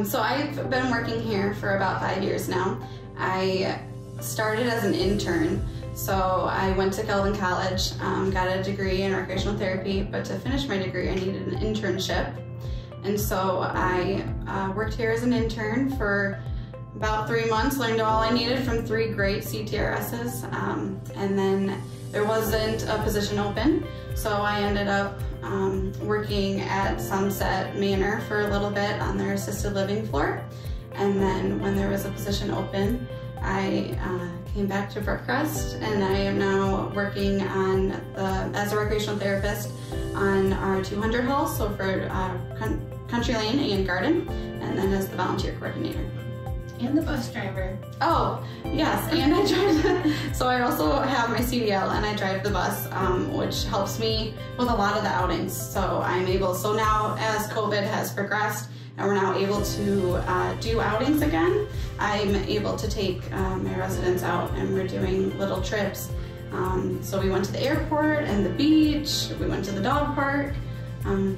So I've been working here for about 5 years now. I started as an intern. So I went to Kelvin College, got a degree in recreational therapy, but to finish my degree I needed an internship. And so I worked here as an intern for about 3 months, learned all I needed from 3 great CTRSs, and then there wasn't a position open, so I ended up working at Sunset Manor for a little bit on their assisted living floor. And then when there was a position open, I came back to Brookcrest, and I am now working on as a recreational therapist on our 200 hall, so for Country Lane and Garden, and then as the volunteer coordinator. And the bus driver. Oh, yes, and I drive, so I also have my CDL and I drive the bus, which helps me with a lot of the outings. So so now as COVID has progressed and we're now able to do outings again, I'm able to take my residents out, and we're doing little trips. So we went to the airport and the beach, we went to the dog park,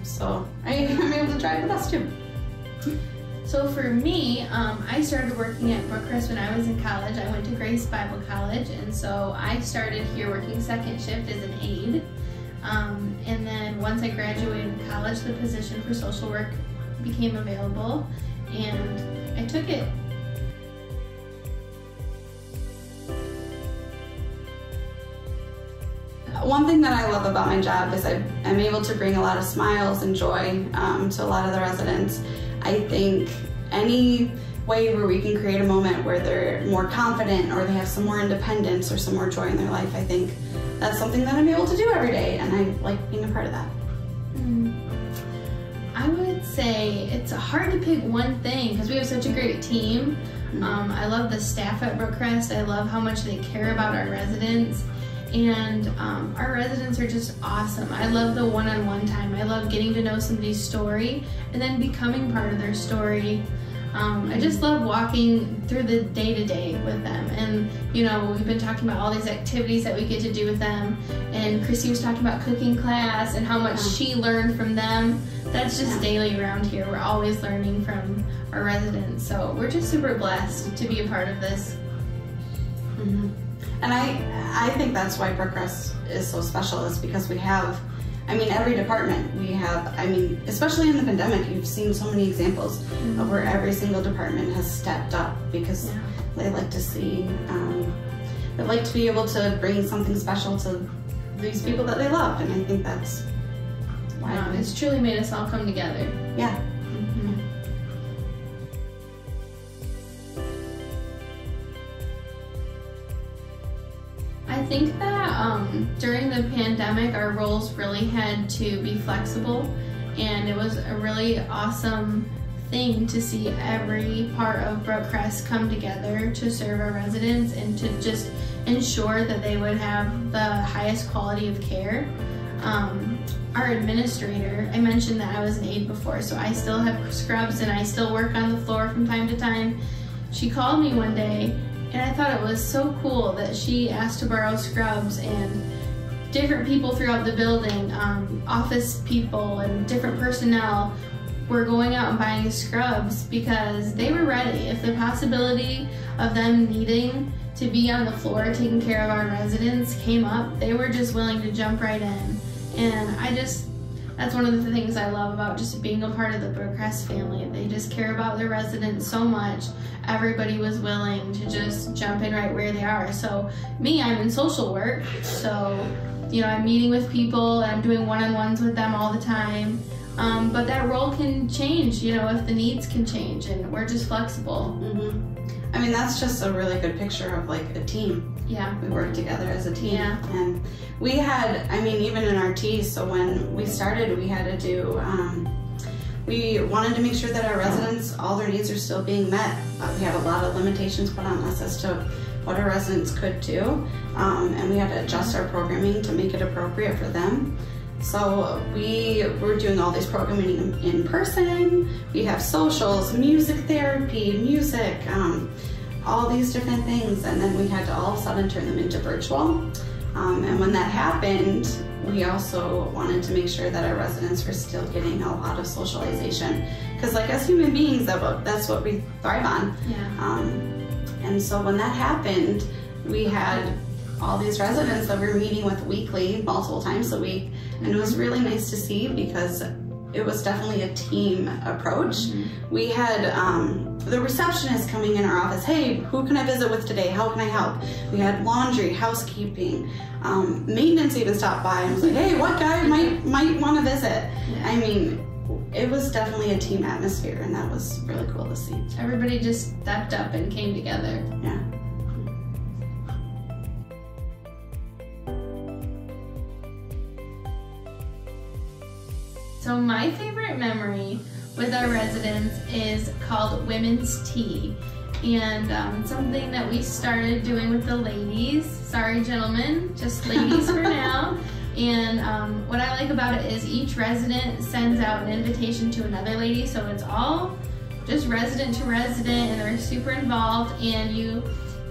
so I'm able to drive the bus too. So for me, I started working at Brookcrest when I was in college. I went to Grace Bible College, and so I started here working second shift as an aide. And then once I graduated college, the position for social work became available, and I took it. One thing that I love about my job is I'm able to bring a lot of smiles and joy to a lot of the residents. I think any way where we can create a moment where they're more confident or they have some more independence or some more joy in their life, I think that's something that I'm able to do every day, and I like being a part of that. I would say it's hard to pick one thing because we have such a great team. I love the staff at Brookcrest. I love how much they care about our residents. And our residents are just awesome. I love the one-on-one time. I love getting to know somebody's story and then becoming part of their story. I just love walking through the day-to-day with them. And you know, we've been talking about all these activities that we get to do with them. And Kristi was talking about cooking class and how much she learned from them. That's just daily around here. We're always learning from our residents. So we're just super blessed to be a part of this. And I think that's why Brookcrest is so special, is because we have, every department we have, especially in the pandemic, you've seen so many examples of where every single department has stepped up because they like to see, they like to be able to bring something special to these people that they love, and I think that's why. It's truly made us all come together. Yeah. I think that during the pandemic, our roles really had to be flexible, and it was a really awesome thing to see every part of Brookcrest come together to serve our residents and to just ensure that they would have the highest quality of care. Our administrator, I mentioned that I was an aide before, so I still have scrubs and I still work on the floor from time to time. She called me one day, and I thought it was so cool that she asked to borrow scrubs, and different people throughout the building, office people and different personnel, were going out and buying scrubs because they were ready. If the possibility of them needing to be on the floor taking care of our residents came up, they were just willing to jump right in. And that's one of the things I love about just being a part of the Brookcrest family. They just care about their residents so much. Everybody was willing to just jump in right where they are. So me, I'm in social work, so you know, I'm meeting with people and I'm doing one-on-ones with them all the time. But that role can change, you know, if the needs can change, and we're just flexible. That's just a really good picture of like a team. Yeah. We work together as a team. Yeah. And we had, even in our T's, so when we started, we had to do, we wanted to make sure that our residents, all their needs are still being met. We had a lot of limitations put on us as to what our residents could do, and we had to adjust our programming to make it appropriate for them. So we were doing all these programming in person. We have socials, music therapy, music, all these different things, and then we had to all of a sudden turn them into virtual. And when that happened, we also wanted to make sure that our residents were still getting a lot of socialization, because like as human beings, that's what we thrive on. Yeah. And so when that happened, we had all these residents that we were meeting with weekly, multiple times a week, and it was really nice to see because it was definitely a team approach. Mm-hmm. We had the receptionist coming in our office, hey, who can I visit with today? How can I help? We had laundry, housekeeping, maintenance even stopped by and was like, hey, what guy might want to visit? Yeah. I mean, it was definitely a team atmosphere, and that was really cool to see. Everybody just stepped up and came together. Yeah. So my favorite memory with our residents is called Women's Tea, and something that we started doing with the ladies. Sorry, gentlemen, just ladies for now. And what I like about it is each resident sends out an invitation to another lady, so it's all just resident to resident, and they're super involved, and you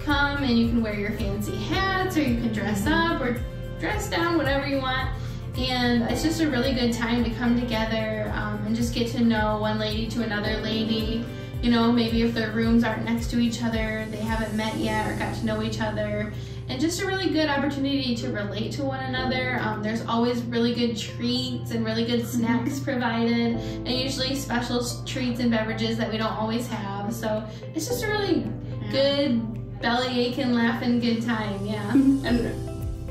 come and you can wear your fancy hats, or you can dress up or dress down, whatever you want. And it's just a really good time to come together and just get to know one lady to another lady. You know, maybe if their rooms aren't next to each other, they haven't met yet or got to know each other. And just a really good opportunity to relate to one another. There's always really good treats and really good snacks provided, and usually special treats and beverages that we don't always have. So it's just a really good belly aching, laughing good time, yeah. And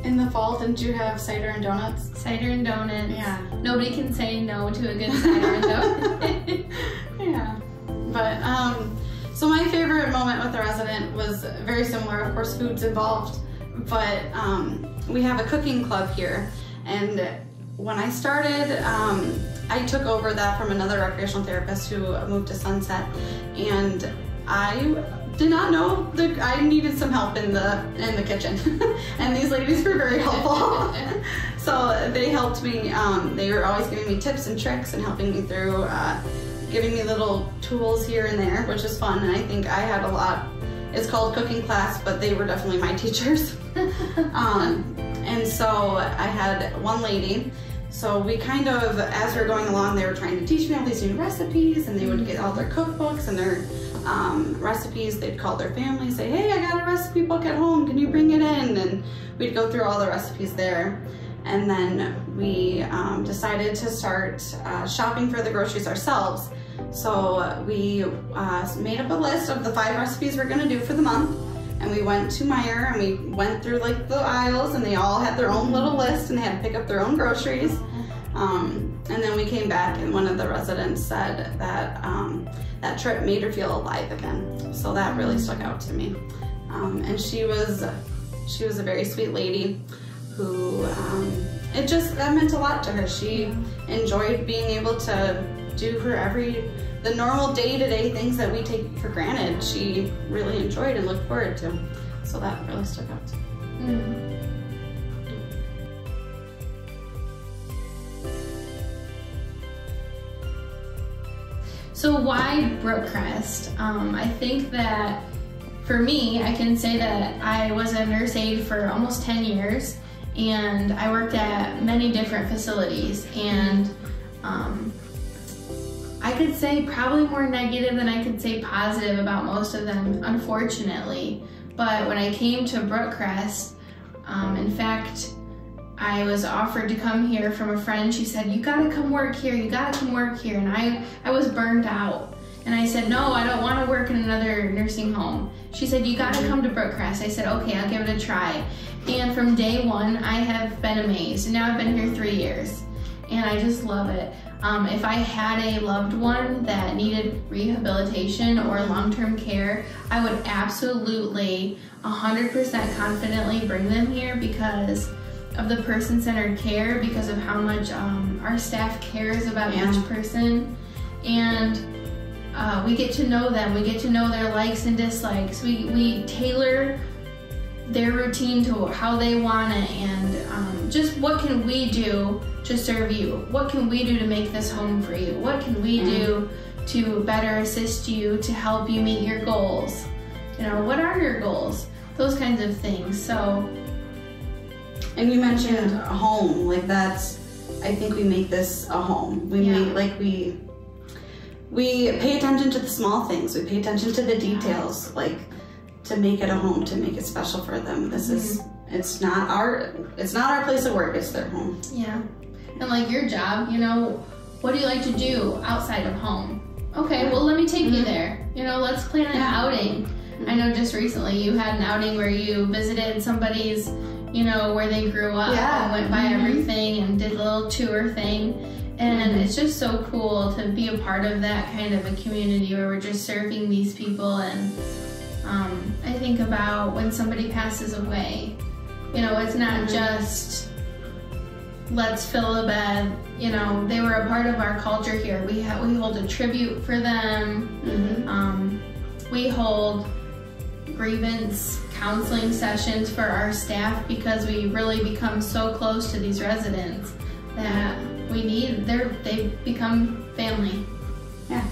in the fall, didn't you have cider and donuts? Cider and donuts. Yeah. Nobody can say no to a good cider and donut. Yeah. But, so my favorite moment with the resident was very similar. Of course, food's involved, but we have a cooking club here. And when I started, I took over that from another recreational therapist who moved to Sunset. And I did not know that I needed some help in the kitchen. And these ladies were very helpful. So they helped me. They were always giving me tips and tricks and helping me through, giving me little tools here and there, which is fun. And I think I had a lot. It's called cooking class, but they were definitely my teachers. And so I had one lady. So we kind of, as we were going along, they were trying to teach me all these new recipes, and they would get all their cookbooks and their recipes. They'd call their family, say, hey, I got a recipe book at home, can you bring it in? And we'd go through all the recipes there. And then we decided to start shopping for the groceries ourselves. So we made up a list of the 5 recipes we're gonna do for the month. And we went to Meijer and we went through like the aisles, and they all had their own little list and they had to pick up their own groceries. And then we came back, and one of the residents said that that trip made her feel alive again. So that really stuck out to me. And she was a very sweet lady who, that meant a lot to her. She enjoyed being able to do the normal day-to-day things that we take for granted. She really enjoyed and looked forward to. So that really stuck out to me. So why Brookcrest? I think that for me, I can say that I was a nurse aide for almost 10 years, and I worked at many different facilities, and I could say probably more negative than I could say positive about most of them, unfortunately. But when I came to Brookcrest, in fact, I was offered to come here from a friend. She said, you gotta come work here, you gotta come work here. And I was burned out. And I said, no, I don't wanna work in another nursing home. She said, you gotta come to Brookcrest. I said, okay, I'll give it a try. And from day one, I have been amazed. And now I've been here 3 years. And I just love it. If I had a loved one that needed rehabilitation or long-term care, I would absolutely 100% confidently bring them here because of the person-centered care, because of how much our staff cares about each person. And we get to know them, we get to know their likes and dislikes. We tailor their routine to how they want it, and just what can we do to serve you? What can we do to make this home for you? What can we do to better assist you, to help you meet your goals? You know, what are your goals? Those kinds of things. So, and you mentioned a home, like that's, I think we make this a home. We make, like we pay attention to the small things. We pay attention to the details, like to make it a home, to make it special for them. This is, it's not our place of work, it's their home. Yeah. And like your job, you know, what do you like to do outside of home? Okay, well, let me take you there. You know, let's plan an outing. I know just recently you had an outing where you visited somebody's, you know, where they grew up and went by everything and did a little tour thing. And it's just so cool to be a part of that kind of a community where we're just serving these people. And I think about when somebody passes away, you know, it's not just let's fill a bed. You know, they were a part of our culture here. We hold a tribute for them. We hold grievance counseling sessions for our staff because we really become so close to these residents that we need, they become family. Yeah.